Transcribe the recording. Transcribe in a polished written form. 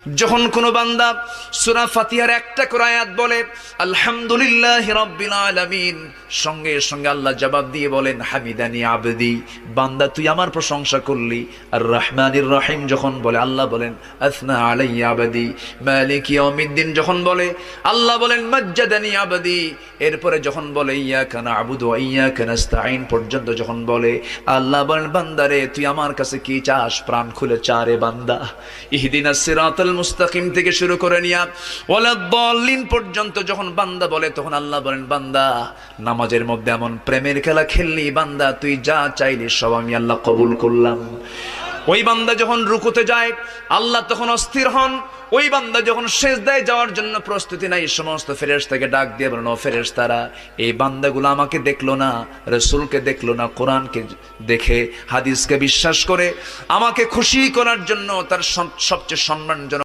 যখন কোনো বান্দা সূরা ফাতিহার একটা করে আয়াত বলে আলহামদুলিল্লাহি রাব্বিল আলামিন, সঙ্গে সঙ্গে আল্লাহ জবাব দিয়ে বলেন হামিদানি আবদি, বান্দা তুই আমার প্রশংসা করলি। আর রহমানির রহিম যখন বলে আল্লাহ বলেন আসনা আলাইয়া আবদি। মালিক ইয়াউমিদ্দিন যখন বলে আল্লাহ বলেন মাজ্জাদানি আবদি। এরপরে যখন বলে ইয়াকা না'বুদু ওয়া ইয়াকা নাস্তাঈন পর্যন্ত যখন বলে আল্লাহ বলেন বান্দারে তুই আমার কাছে কি চাস, প্রাণ খুলে চারে বান্দা। ইহদিনাস সিরাতাল মুস্তাকিম থেকে শুরু করে নিয়া ওয়ালাদ-দাল্লিন পর্যন্ত যখন বান্দা বলে তখন আল্লাহ বলেন বান্দা নামাজের মধ্যে এমন প্রেমের খেলা খেললি বান্দা, তুই যা চাইলি সব আমি আল্লাহ কবুল করলাম। ওই বান্দা যখন রুকুতে যায় আল্লাহ তখন অস্থির হন। ওই বান্দা যখন সিজদায় যাওয়ার জন্য প্রস্তুতি নাই, সমস্ত ফেরেশতাকে ডাক দিয়ে বলেন ও ফেরেশতারা, এই বান্দাগুলো আমাকে দেখলো না, রাসূলকে দেখলো না, কোরআনকে দেখে হাদিসকে বিশ্বাস করে আমাকে খুশি করার জন্য তার সবচেয়ে সম্মানজনক